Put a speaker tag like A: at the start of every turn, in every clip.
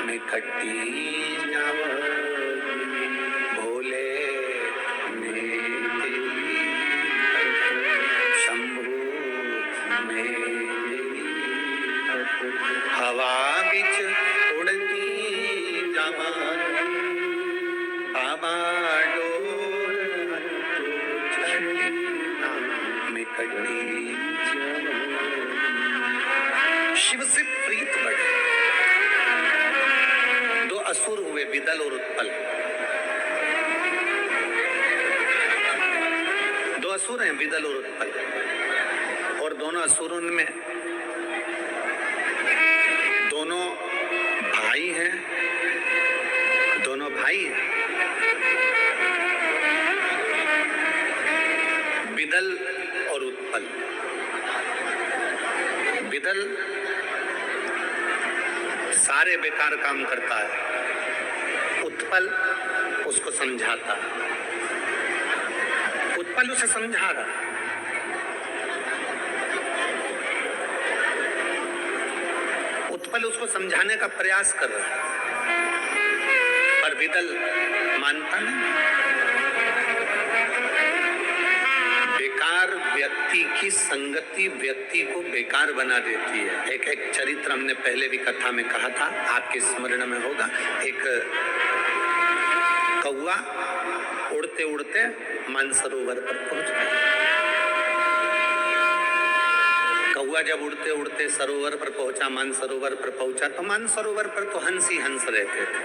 A: में खट्टी भोले में शंभू में हवा बिच उड़नी जवानी बाबा डोर में खट्टी शिव से प्रीत बढ़े। दो असुर हुए, विदल और उत्पल। दो असुर हैं, विदल और उत्पल, और दोनों असुरों में दोनों भाई हैं, दोनों भाई हैं। विदल और उत्पल। विदल सारे बेकार काम करता है, उत्पल उसको समझाता है। उत्पल उसे समझा रहा, उत्पल उसको समझाने का प्रयास कर रहा है, पर विदल मानता नहीं। बेकार व्यक्ति की संगति व्यक्ति को बेकार बना देती है। एक चरित्र हमने पहले भी कथा में कहा था, आपके स्मरण में होगा। एक कौवा उड़ते उड़ते मानसरोवर पर पहुंच गया। कौवा जब उड़ते उड़ते सरोवर पर पहुंचा, मानसरोवर पर पहुंचा, तो मानसरोवर पर तो हंस ही हंस रहते थे।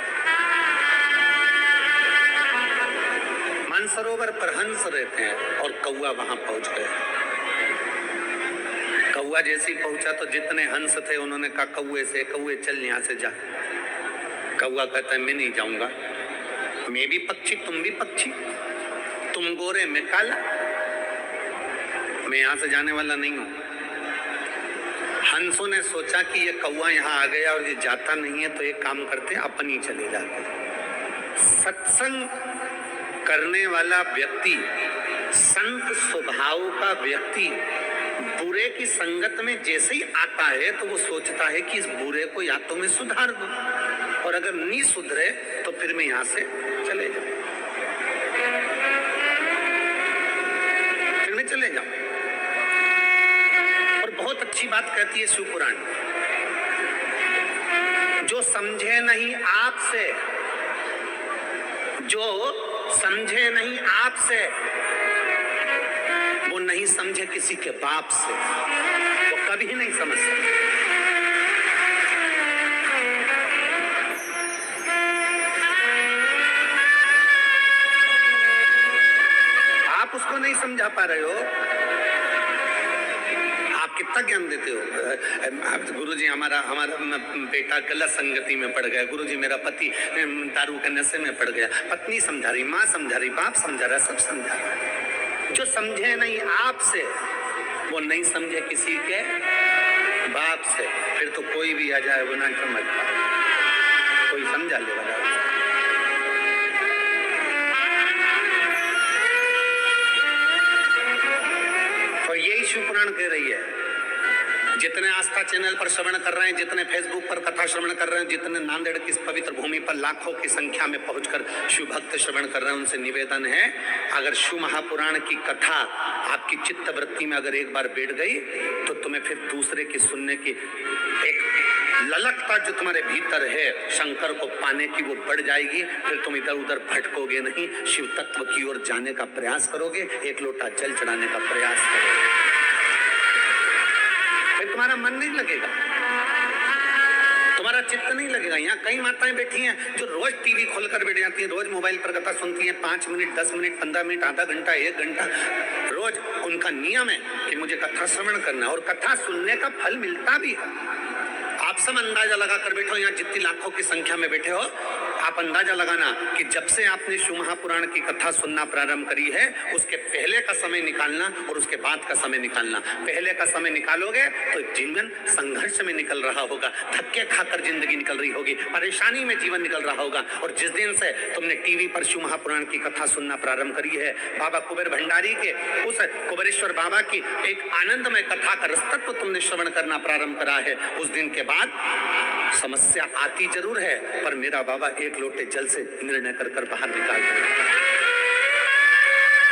A: मानसरोवर पर हंस रहते हैं और कौवा वहां पहुंच गया। कौवा जैसे ही पहुंचा तो जितने हंस थे उन्होंने कहा कौवे से, कौवे चल यहाँ से जा। कौवा कहता है मैं नहीं जाऊंगा, मैं भी पक्षी तुम भी पक्षी, तुम गोरे मैं काला, मैं यहाँ से जाने वाला नहीं हूं। हंसों ने सोचा कि ये कौवा यहाँ आ गया और ये जाता नहीं है, तो एक काम करते अपन ही चले जाते। सत्संग करने वाला व्यक्ति, संत स्वभाव का व्यक्ति बुरे की संगत में जैसे ही आता है तो वो सोचता है कि इस बुरे को या तो मैं सुधार दूं, और अगर नहीं सुधरे तो फिर मैं यहाँ से चले जाऊं, फिर मैं चले जाऊं। और बहुत अच्छी बात कहती है शिव पुराण, जो समझे नहीं आपसे, जो समझे नहीं आपसे, वो नहीं समझे किसी के बाप से, वो कभी नहीं समझ सकते। आप उसको नहीं समझा पा रहे हो, आप कितना ज्ञान देते हो। गुरुजी हमारा बेटा गलत संगति में पड़ गया, गुरुजी मेरा पति दारू के नशे में पड़ गया, पत्नी समझा रही, माँ समझा रही, बाप समझा रहा, सब समझा रहा। जो समझे नहीं आपसे वो नहीं समझे किसी के बाप से, फिर तो कोई भी आ जाए वो ना समझ पाए, कोई समझा ले वाला। तो यही शिव पुराण कह रही है। जितने आस्था चैनल पर श्रवण कर रहे हैं, जितने फेसबुक पर कथा श्रवण कर रहे हैं, जितने नांदेड़ की इस पवित्र भूमि पर लाखों की संख्या में पहुंचकर शिव भक्त श्रवण कर रहे हैं, उनसे निवेदन है, अगर शिव महापुराण की कथा आपकी चित्त वृत्ति में अगर एक बार बैठ गई तो तुम्हें फिर दूसरे की सुनने की एक ललकता जो तुम्हारे भीतर है शंकर को पाने की, वो बढ़ जाएगी। फिर तुम इधर उधर भटकोगे नहीं, शिव तत्व की ओर जाने का प्रयास करोगे, एक लोटा जल चढ़ाने का प्रयास करोगे, फिर तुम्हारा मन नहीं लगेगा, तुम्हारा चित्त नहीं लगेगा। यहाँ कई माताएं बैठी हैं जो रोज टीवी खोलकर बैठ जाती हैं, रोज मोबाइल पर कथा सुनती हैं, 5 मिनट 10 मिनट 15 मिनट आधा घंटा 1 घंटा रोज उनका नियम है कि मुझे कथा श्रवण करना है, और कथा सुनने का फल मिलता भी है। आप सब अंदाजा लगा कर बैठो, यहाँ जितनी लाखों की संख्या में बैठे हो, आप अंदाजा लगाना कि जब से आपने शिव महापुराण की कथा सुनना प्रारंभ करी है, उसके पहले का समय निकालना और उसके बाद का समय निकालना। पहले का समय निकालोगे तो जीवन संघर्ष में निकल रहा होगा, धक्के खाकर जिंदगी निकल रही होगी, परेशानी में जीवन निकल रहा होगा। और जिस दिन से तुमने टीवी पर शिव महापुराण की कथा सुनना प्रारंभ करी है, बाबा कुबेर भंडारी के उस कुबेरेश्वर बाबा की एक आनंदमय कथा का रसतत्व तुमने श्रवण करना प्रारंभ करा है, उस दिन के बाद समस्या आती जरूर है, पर मेरा बाबा एक लोटे जल से निर्णय कर बाहर निकाल देगा।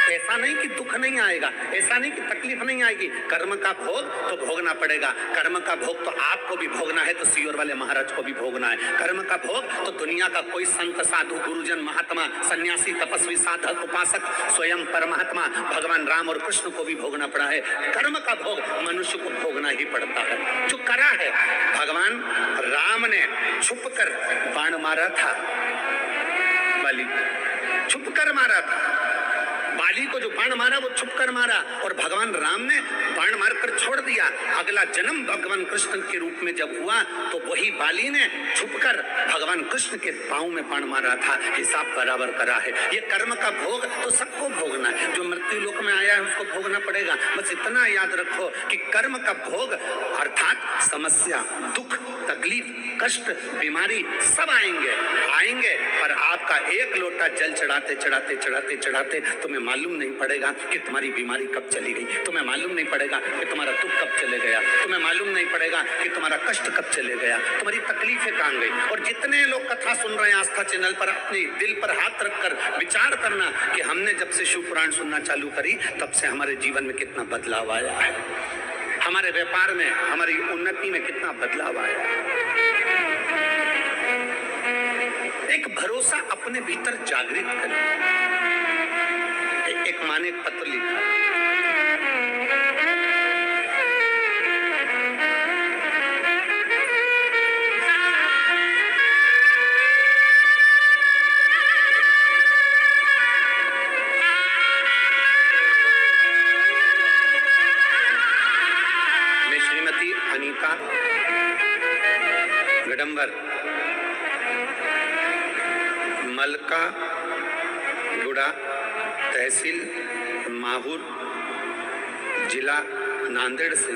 A: ऐसा नहीं कि दुख नहीं आएगा, ऐसा नहीं कि तकलीफ नहीं आएगी। कर्म का भोग तो भोगना पड़ेगा। कर्म का भोग तो आपको भी भोगना है, तो सीओर वाले महाराज को भी भोगना है। कर्म का भोग तो दुनिया का कोई संत, साधु, गुरुजन, महात्मा, सन्यासी, तपस्वी, साधक, उपासक, स्वयं परमात्मा भगवान राम और कृष्ण को भी भोगना पड़ा है। कर्म का भोग मनुष्य को भोगना ही पड़ता है। जो करा है, भगवान राम ने छुप कर बाण मारा था, बाली छुप कर मारा था। बाली को जो बाण मारा वो छुप कर मारा, और भगवान राम ने बाण मारकर छोड़ दिया। अगला जन्म भगवान कृष्ण के रूप में जब हुआ तो वही बाली ने छुपकर भगवान कृष्ण के पांव में बाण मारा था। हिसाब बराबर करा है। ये कर्म का भोग तो सबको भोगना है। जो मृत्यु लोक में आया है उसको भोगना पड़ेगा। बस इतना याद रखो कि कर्म का भोग अर्थात समस्या, दुख, तकलीफ, कष्ट, बीमारी सब आएंगे, पर आपका एक लोटा जल चढ़ाते तुम्हें मालूम नहीं पड़ेगा कि तुम्हारी बीमारी कब चली गई। तुम्हें मालूम नहीं पड़ेगा कि तुम्हारा दुख कब चले गया। तुम्हें मालूम नहीं पड़ेगा कि तुम्हारा कष्ट कब चले गया, तुम्हारी तकलीफें कहाँ गई। और जितने लोग कथा सुन रहे हैं आस्था चैनल पर, अपने दिल पर हाथ रखकर विचार करना कि हमने जब से शिव पुराण सुनना चालू करी तब से हमारे जीवन में कितना बदलाव आया है, हमारे व्यापार में, हमारी उन्नति में कितना बदलाव आया है। एक भरोसा अपने भीतर जागृत करें। एक माँ ने एक पत्र लिखा, मैं श्रीमती अनीता गडम्बर, मलका गुड़ा, तहसील माहूर, जिला नांदेड़ से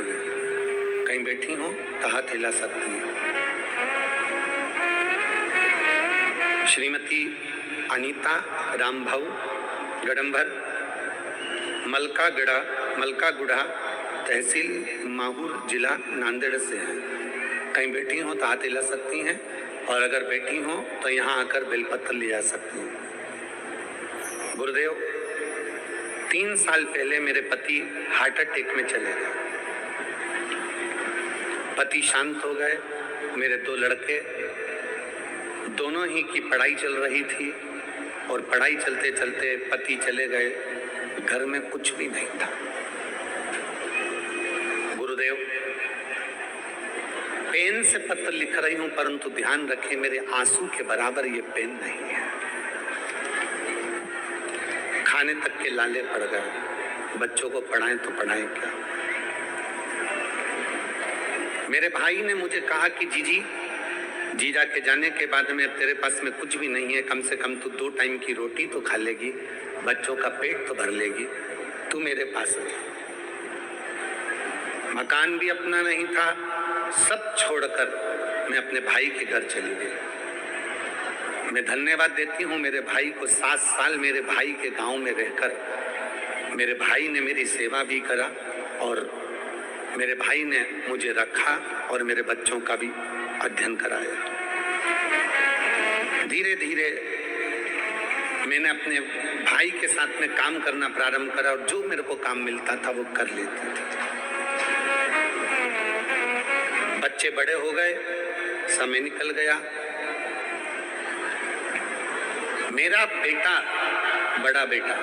A: कहीं बैठी हो तो हाथ हिला सकती है। श्रीमती अनीता रामभाऊ गडम्बर, मलका गुड़ा, तहसील माहूर, जिला नांदेड़ से है। कहीं बैठी हो तो हाथ हिला सकती हैं, और अगर बैठी हो तो यहाँ आकर बेलपत्र ले जा सकती हैं। गुरुदेव, 3 साल पहले मेरे पति हार्ट अटैक में चले गए। पति शांत हो गए। मेरे 2 लड़के, दोनों ही की पढ़ाई चल रही थी, और पढ़ाई चलते चलते पति चले गए। घर में कुछ भी नहीं था। गुरुदेव, पेन से पत्र लिख रही हूं, परंतु ध्यान रखें मेरे आंसू के बराबर ये पेन नहीं है। खाने तक के लाले पड़ गए। बच्चों को पढ़ाएं तो पढ़ाएं क्या। मेरे भाई ने मुझे कहा कि जीजा के जाने के बाद में अब तेरे पास में कुछ भी नहीं है, कम से कम तू 2 टाइम की रोटी तो खा लेगी, बच्चों का पेट तो भर लेगी, तू मेरे पास रह। मकान भी अपना नहीं था, सब छोड़कर मैं अपने भाई के घर चली गई। मैं धन्यवाद देती हूँ मेरे भाई को। 7 साल मेरे भाई के गांव में रहकर मेरे भाई ने मेरी सेवा भी करा, और मेरे भाई ने मुझे रखा और मेरे बच्चों का भी अध्ययन कराया। धीरे धीरे मैंने अपने भाई के साथ में काम करना प्रारंभ करा, और जो मेरे को काम मिलता था वो कर लेते थे। बच्चे बड़े हो गए, समय निकल गया। मेरा बेटा, बड़ा बेटा,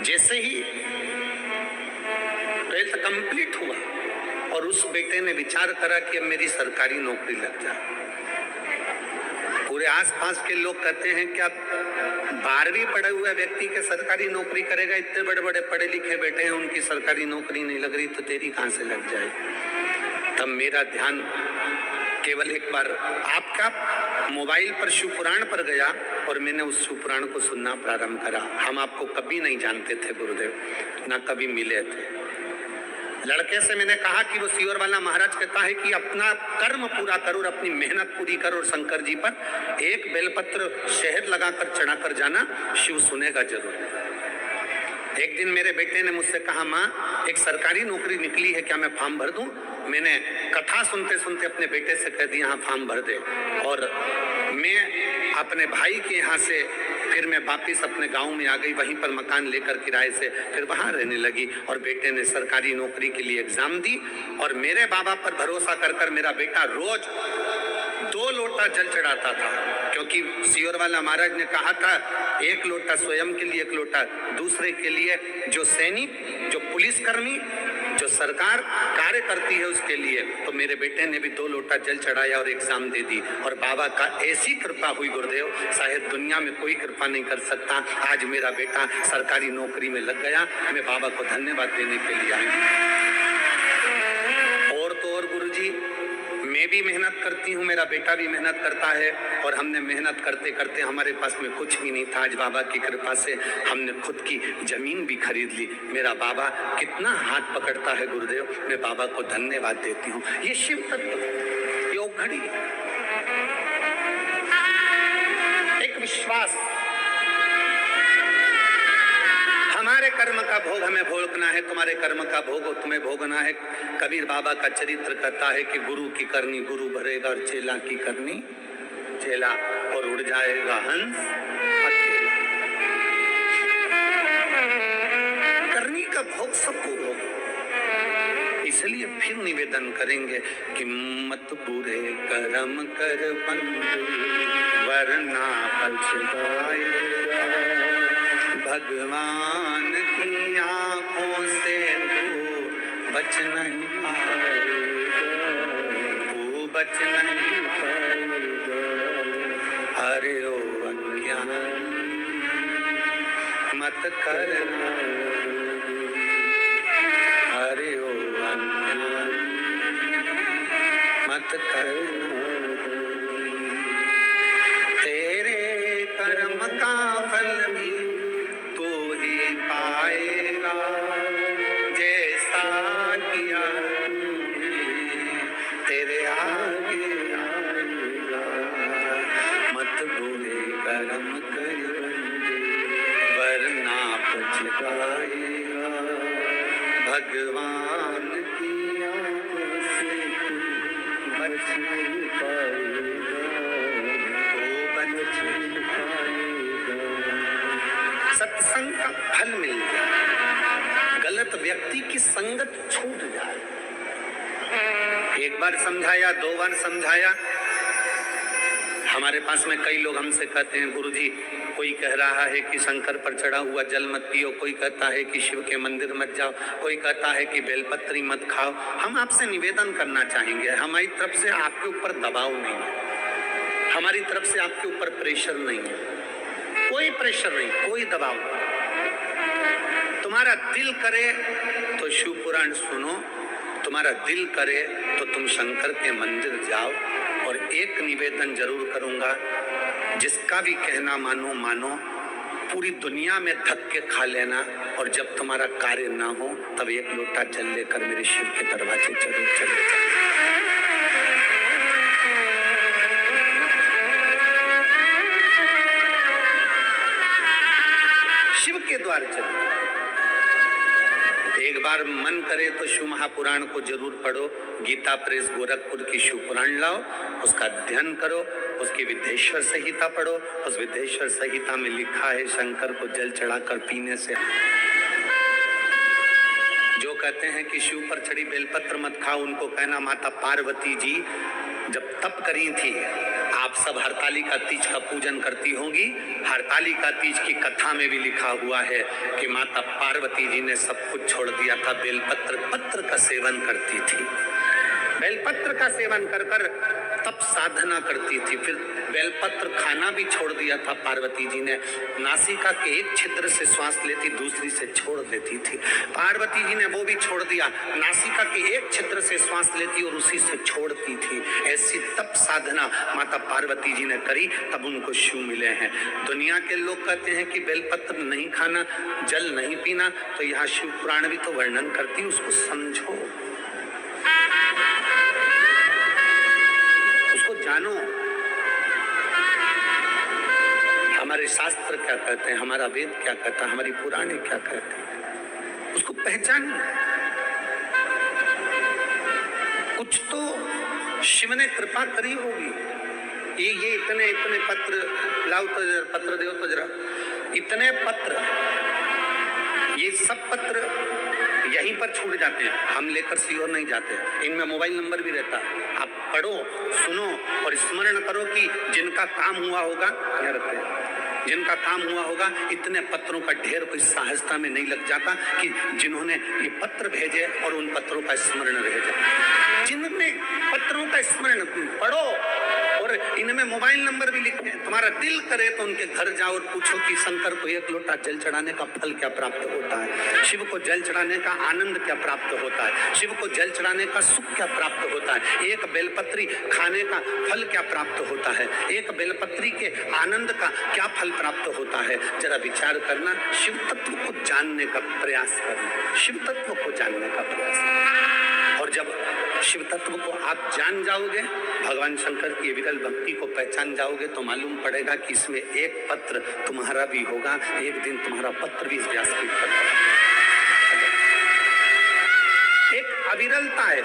A: जैसे ही 12th कंप्लीट हुआ और उस बेटे ने विचार करा कि अब मेरी सरकारी नौकरी लग जाए। पूरे आसपास के लोग कहते हैं कि अब 12वीं पढ़े हुए व्यक्ति के सरकारी नौकरी करेगा, इतने बड़े बड़े पढ़े लिखे बेटे हैं उनकी सरकारी नौकरी नहीं लग रही, तो तेरी कहां से लग जाएगी। तब मेरा ध्यान केवल एक बार आपका मोबाइल पर शिव पुराण पर गया, और मैंने उस शिव पुराण को सुनना प्रारंभ करा। हम आपको कभी नहीं जानते थे गुरुदेव, ना कभी मिले थे। लड़के से मैंने कहा कि वो सीओर वाला महाराज कहता है कि अपना कर्म पूरा करो और अपनी मेहनत पूरी करो, और शंकर जी पर एक बेलपत्र शहद लगाकर चढ़ाकर जाना, शिव सुनेगा जरूर। एक दिन मेरे बेटे ने मुझसे कहा, माँ एक सरकारी नौकरी निकली है, क्या मैं फॉर्म भर दूं? मैंने कथा सुनते सुनते अपने बेटे से कह दिया यहाँ फॉर्म भर दे, और मैं अपने भाई के यहाँ से फिर मैं वापिस अपने गांव में आ गई, वहीं पर मकान लेकर किराए से फिर वहां रहने लगी। और बेटे ने सरकारी नौकरी के लिए एग्जाम दी, और मेरे बाबा पर भरोसा कर कर मेरा बेटा रोज 2 लोटा जल चढ़ाता था, क्योंकि सियोर वाला महाराज ने कहा था 1 लोटा स्वयं के लिए, 1 लोटा दूसरे के लिए, जो सैनिक, जो पुलिसकर्मी, जो सरकार कार्य करती है उसके लिए। तो मेरे बेटे ने भी 2 लोटा जल चढ़ाया और एग्जाम दे दी, और बाबा का ऐसी कृपा हुई गुरुदेव, शायद दुनिया में कोई कृपा नहीं कर सकता। आज मेरा बेटा सरकारी नौकरी में लग गया, मैं बाबा को धन्यवाद देने के लिए आई। और तो और गुरुजी, मैं भी मेहनत करती हूँ, मेरा बेटा भी मेहनत करता है, और हमने मेहनत करते करते हमारे पास में कुछ भी नहीं था, आज बाबा की कृपा से हमने खुद की जमीन भी खरीद ली। मेरा बाबा कितना हाथ पकड़ता है गुरुदेव, मैं बाबा को धन्यवाद देती हूँ। ये शिव तत्व, योग घड़ी, एक विश्वास। हमारे कर्म का भोग हमें भोगना है, तुम्हारे कर्म का भोग तुम्हें भोगना है। कबीर बाबा का चरित्र कहता है कि गुरु की करनी गुरु भरेगा, और चेला की करनी चेला, और उड़ जाएगा हंस अकेला। करनी का भोग सबको भोग। इसलिए फिर निवेदन करेंगे कि मत बुरे कर्म कर बंधु, वरना पछताएगा। भगवान की आंखों से तू बच नहीं पाएगा, तू बच नहीं पाएगा। अरे ओ अज्ञान मत करना, अरे ओ अज्ञान मत करना। तेरे कर्म का फल भी पाएगा, जैसा किया तेरे आगे आएगा। मत बुरे कर्म कर वरना पछताएगा। भगवान की आंखों से बच नहीं पाएगा, तो बच नहीं पाएगा। सत्संग का फल मिल जाए, गलत व्यक्ति की संगत छूट जाए। एक बार समझाया, 2 बार समझाया। हमारे पास में कई लोग हमसे कहते हैं गुरुजी, कोई कह रहा है कि शंकर पर चढ़ा हुआ जल मत पियो, कोई कहता है कि शिव के मंदिर मत जाओ, कोई कहता है कि बेलपत्री मत खाओ। हम आपसे निवेदन करना चाहेंगे, हमारी तरफ से आपके ऊपर दबाव नहीं है, हमारी तरफ से आपके ऊपर प्रेशर नहीं है, कोई प्रेशर नहीं, कोई दबाव नहीं। तुम्हारा दिल करे तो शिव पुराण सुनो, तुम्हारा दिल करे तो तुम शंकर के मंदिर जाओ। और एक निवेदन जरूर करूंगा, जिसका भी कहना मानो मानो, पूरी दुनिया में धक्के खा लेना, और जब तुम्हारा कार्य ना हो तब 1 लोटा जल लेकर मेरे शिव के दरवाजे जरूर चले जाओ। शिव के द्वार चलो। एक बार मन करे तो शिव महापुराण को जरूर पढ़ो, गीता प्रेस गोरखपुर की शिव पुराण लाओ, उसका अध्ययन करो, उसकी विद्येश्वर संहिता पढ़ो। उस विद्येश्वर संहिता में लिखा है शंकर को जल चढ़ाकर पीने से, जो कहते हैं कि शिव पर चढ़ी बेलपत्र मत खाओ, उनको कहना माता पार्वती जी जब तप करी थी, आप सब हरतालिका तीज का पूजन करती होंगी। हरतालिका तीज की कथा में भी लिखा हुआ है कि माता पार्वती जी ने सब कुछ छोड़ दिया था, बेलपत्र पत्र का सेवन करती थी, बेलपत्र का सेवन कर कर तप साधना करती थी। फिर बेलपत्र खाना भी छोड़ दिया था पार्वती जी ने, नासिका के एक छिद्र से श्वास लेती, दूसरी से छोड़ देती थी। पार्वती जी ने वो भी छोड़ दिया, नासिका के एक छिद्र से श्वास लेती और उसी से छोड़ती थी। ऐसी तप साधना माता पार्वती जी ने करी, तब उनको शिव मिले हैं। दुनिया के लोग कहते हैं कि बेलपत्र नहीं खाना, जल नहीं पीना, तो यहाँ शिव पुराण भी तो वर्णन करती, उसको समझो, उसको जानो। हमारे शास्त्र क्या कहते हैं, हमारा वेद क्या कहता है, हमारी पुराणे क्या कहते हैं, उसको पहचानो। कुछ तो शिव ने कृपा करी होगी। ये इतने पत्र लाओ तो जरा, पत्र दो तो जरा, इतने पत्र, ये सब पत्र यहीं पर छूट जाते हैं, हम लेकर सीओर नहीं जाते। इनमें मोबाइल नंबर भी रहता है, आप पढ़ो, सुनो और स्मरण करो कि जिनका काम हुआ होगा, क्या रखते हैं, जिनका काम हुआ होगा, इतने पत्रों का ढेर कोई सहजता में नहीं लग जाता कि जिन्होंने ये पत्र भेजे और उन पत्रों का स्मरण रह जाए। जिनने पत्रों का स्मरण पढ़ो और इनमें मोबाइल नंबर भी लिखे, तुम्हारा दिल करे तो उनके घर जाओ और पूछो कि शंकर को एक लोटा जल चढ़ाने का फल क्या प्राप्त होता है, शिव को जल चढ़ाने का आनंद क्या प्राप्त होता है, शिव को जल चढ़ाने का सुख क्या प्राप्त होता है, एक बेलपत्री खाने का फल क्या प्राप्त होता है, एक बेलपत्री के आनंद का क्या फल प्राप्त होता है। जरा विचार करना, शिव तत्व को जानने का प्रयास करना, शिव तत्व को जानने का प्रयास। और जब शिव तत्व को आप जान जाओगे, भगवान शंकर की विरल भक्ति को पहचान जाओगे, तो मालूम पड़ेगा कि इसमें एक पत्र तुम्हारा भी होगा, एक दिन तुम्हारा पत्र भी इस व्यासपीठ पर एक अविरलता है।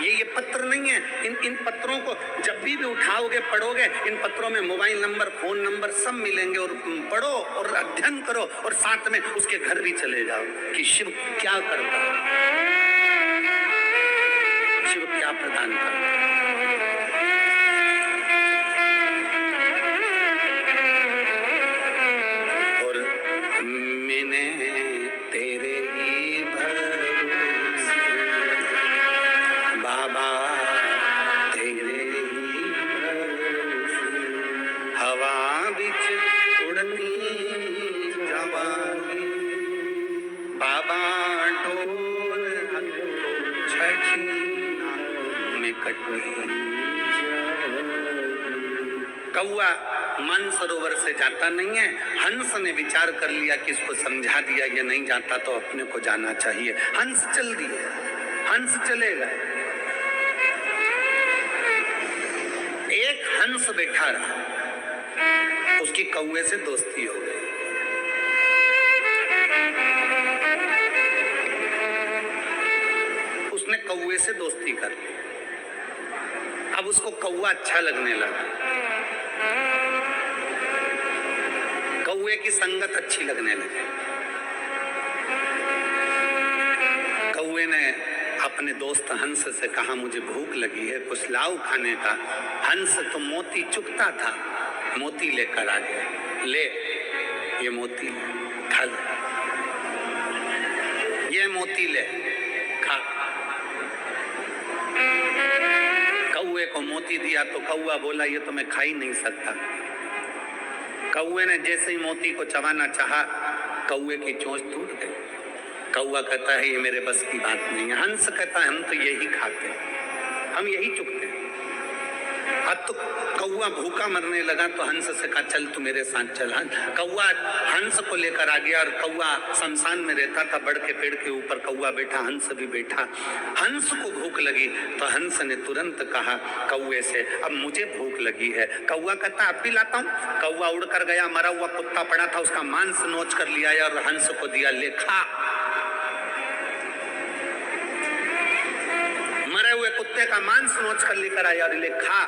A: ये पत्र नहीं है, इन पत्रों को जब भी उठाओगे, पढ़ोगे, इन पत्रों में मोबाइल नंबर, फोन नंबर सब मिलेंगे, और पढ़ो और अध्ययन करो और साथ में उसके घर भी चले जाओ कि शिव क्या करता है, शिव क्या प्रदान करता है। और मैंने तेरे ही भरोसे बाबा, तेरे ही भरोसे हवा बिच उड़ती जवानी बाबा, डोल छठी कौआ मानसरोवर से जाता नहीं है। हंस ने विचार कर लिया कि इसको समझा दिया, ये नहीं जाता तो अपने को जाना चाहिए। हंस चल दिए, हंस चलेगा। एक हंस बैठा रहा, उसकी कौए से दोस्ती हो गई। उसने कौए से दोस्ती कर ली। अब उसको कौआ अच्छा लगने लगा, कौए की संगत अच्छी लगने लगी। कौए ने अपने दोस्त हंस से कहा, मुझे भूख लगी है, कुछ लाओ खाने का। हंस तो मोती चुगता था, मोती लेकर आ गया। ले ये मोती, खा ले, ये मोती ले, खा। कौए को मोती दिया तो कौआ बोला, ये तो मैं खा ही नहीं सकता। कौए ने जैसे ही मोती को चबाना चाहा, कौए की चोंच टूट गई। कौआ कहता है, ये मेरे बस की बात नहीं है। हंस कहता है, हम तो यही खाते हैं, हम यही चुगते हैं। अब तो कौआ भूखा मरने लगा तो हंस से कहा, चल तू मेरे साथ चल। कौआ हंस को लेकर आ गया, और कौआ शमशान में रहता था, बड़ के पेड़ के ऊपर कौआ बैठा, हंस भी बैठा। हंस को भूख लगी तो हंस ने तुरंत कहा कौए से, अब मुझे भूख लगी है। कौआ कहता, अब भी लाता हूँ। कौआ उड़कर गया, मरा हुआ कुत्ता पड़ा था, उसका मांस नोच कर लिया और हंस को दिया, ले खा। मरे हुए कुत्ते का मांस नोच कर लेकर आया और ले खा।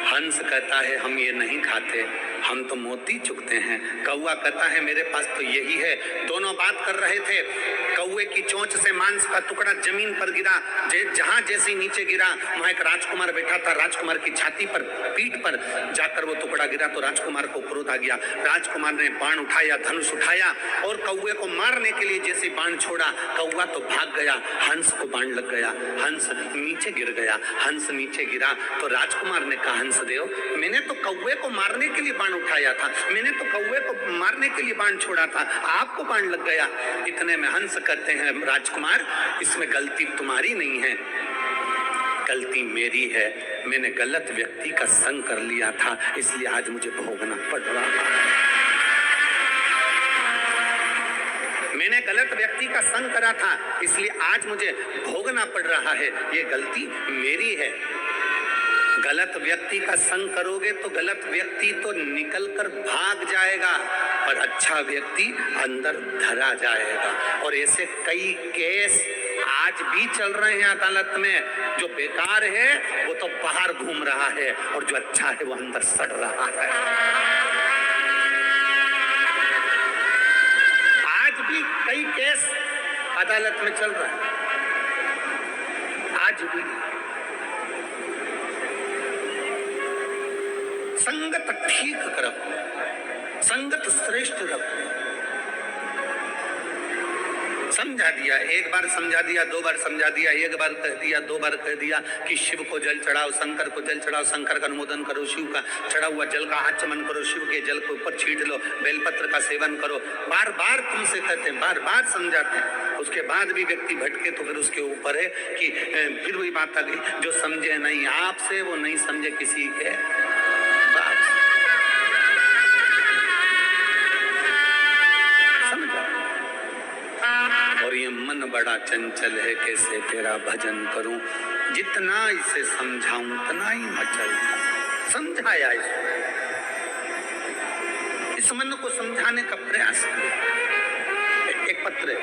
A: हंस कहता है, हम ये नहीं खाते, हम तो मोती चुगते हैं। कौआ कहता है, मेरे पास तो यही है। दोनों बात कर रहे थे। कौए की चोंच से मांस का टुकड़ा जमीन पर गिरा। जहां जैसे नीचे गिरा, वहां एक राजकुमार बैठा था। राजकुमार की छाती पर, पीठ पर जाकर वो टुकड़ा गिरा तो राजकुमार को क्रोध आ गया। राजकुमार ने बाण उठाया, धनुष उठाया और कौए को मारने के लिए जैसे बाण छोड़ा, कौआ तो भाग गया, हंस को बाण लग गया, हंस नीचे गिर गया। हंस नीचे गिरा तो राजकुमार ने कहा, हंस देव, मैंने तो कौए को मारने के लिए बाण उठाया था, मैंने तो कौए को मारने के लिए बाण छोड़ा था, आपको बाण लग गया। इतने में हंस कहते हैं, राजकुमार, इसमें गलती तुम्हारी नहीं है, गलती मेरी है। मैंने गलत व्यक्ति का संग कर लिया था, इसलिए आज मुझे भोगना पड़ रहा है। मैंने गलत व्यक्ति का संग करा था, इसलिए आज मुझे भोगना पड़ रहा है। ये गलती मेरी है। गलत व्यक्ति का संग करोगे तो गलत व्यक्ति तो निकल कर भाग जाएगा, पर अच्छा व्यक्ति अंदर धरा जाएगा। और ऐसे कई केस आज भी चल रहे हैं अदालत में। जो बेकार है वो तो बाहर घूम रहा है और जो अच्छा है वो अंदर सड़ रहा है। आज भी कई केस अदालत में चल रहा है, आज भी। संगत ठीक रखो, संगत श्रेष्ठ रखो। समझा दिया, एक बार समझा दिया, दो बार समझा दिया, एक बार कह दिया, दो बार कह दिया कि शिव को जल चढ़ाओ, शंकर को जल चढ़ाओ, शंकर का अनुमोदन करो, शिव का चढ़ा हुआ जल का आचमन करो, शिव के जल के ऊपर छींट लो, बेलपत्र का सेवन करो। बार बार तुमसे कहते हैं, बार बार समझाते हैं, उसके बाद भी व्यक्ति भटके तो फिर उसके ऊपर है कि फिर वही बात आ गई, जो समझे नहीं आपसे वो नहीं समझे किसी के बाप से। समझा? और ये मन बड़ा चंचल है, कैसे तेरा भजन करूं, जितना इसे समझाऊं उतना ही मचलता। समझाया इस मन को समझाने का प्रयास किया। एक पत्र है,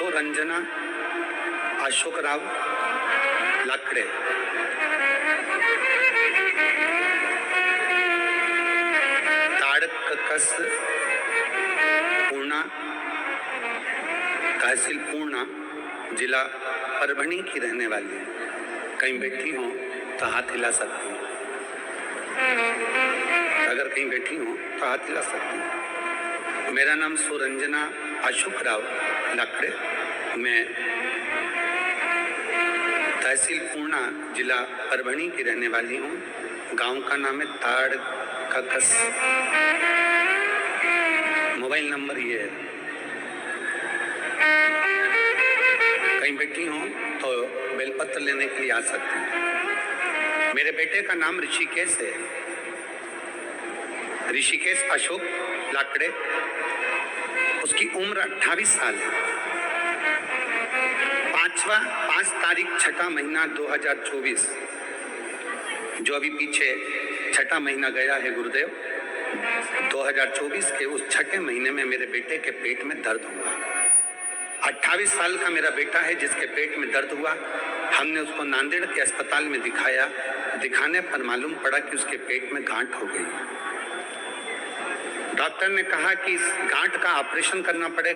A: रंजना अशोक राव लाकड़े, ताड़कस पूर्णा, तहसील पूर्णा, जिला परभणी की रहने वाली है। कहीं बैठी हो तो हाथ हिला सकती हूँ, अगर कहीं बैठी हो तो हाथ हिला सकती हूँ। मेरा नाम सुरंजना अशोक राव लाकड़े, मैं तहसील पूर्णा, जिला परभणी की रहने वाली हूँ। गांव का नाम है ताड़कस, मोबाइल नंबर ये है। कहीं बैठी हो तो बेलपत्र लेने के लिए आ सकती हूँ। मेरे बेटे का नाम ऋषिकेश है, ऋषिकेश अशोक लाकड़े। उसकी उम्र 28 साल है। 5 तारीख 6 महीना 2024, जो अभी पीछे 6 महीना गया है गुरुदेव, 2024 के उस 6 महीने में मेरे बेटे के पेट में दर्द हुआ। 28 साल का मेरा बेटा है जिसके पेट में दर्द हुआ। हमने उसको नांदेड़ के अस्पताल में दिखाया, दिखाने पर मालूम पड़ा कि उसके पेट में गांठ हो गई। डॉक्टर ने कहा कि इस गांठ का ऑपरेशन करना पड़ेगा।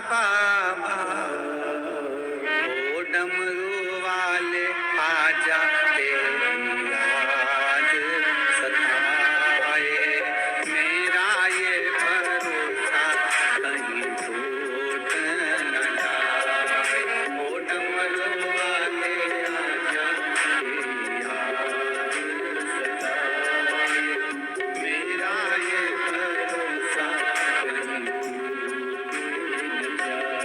A: बाबा ओ डमरू वाले आजा तेरी याद सताए मेरा ये भरोसा कहीं टूट न जाए ओ डमरू वाले आजा तेरी याद सताए मेरा ये भरोसा कहीं टूट न जाए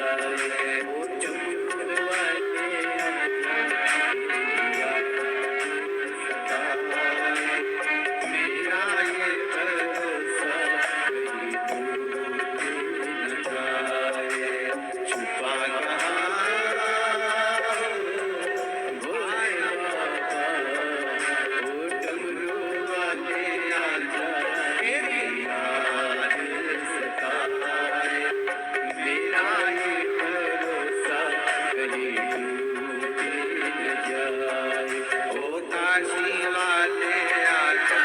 A: ओ डमरू वाले आजा तेरी याद सताए मेरा ये भरोसा कहीं टूट न जाए छुपा कहाँ भोले बाबा ओ डमरू वाले आजा तेरी याद सताए मेरा ये भरोसा कहीं टूट न जाए ओ काशी वाले आजा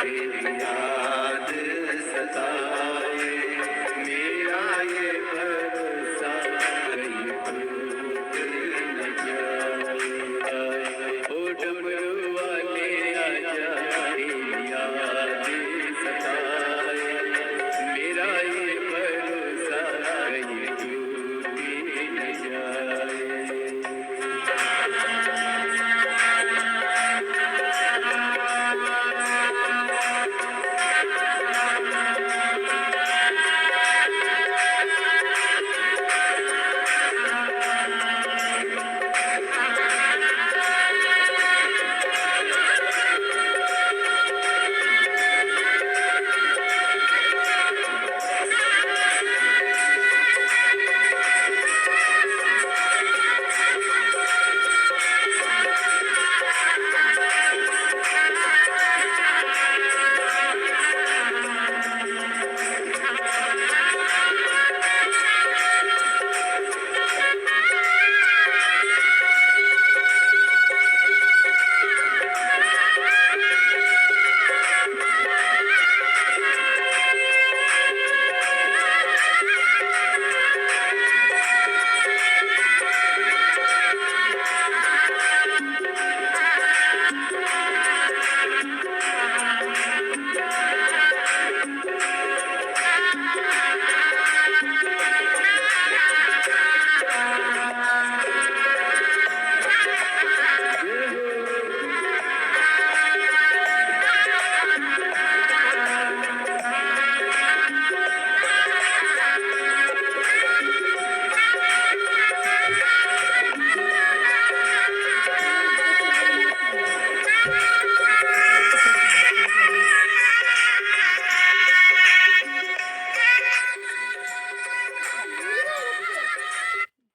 A: तेरी याद सताए मेरा ये भरोसा कहीं टूट न जाए ओ डमरू वाले आजा तेरी याद सताए मेरा ये भरोसा कहीं टूट न जाए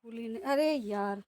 B: भूली नहीं, अरे यार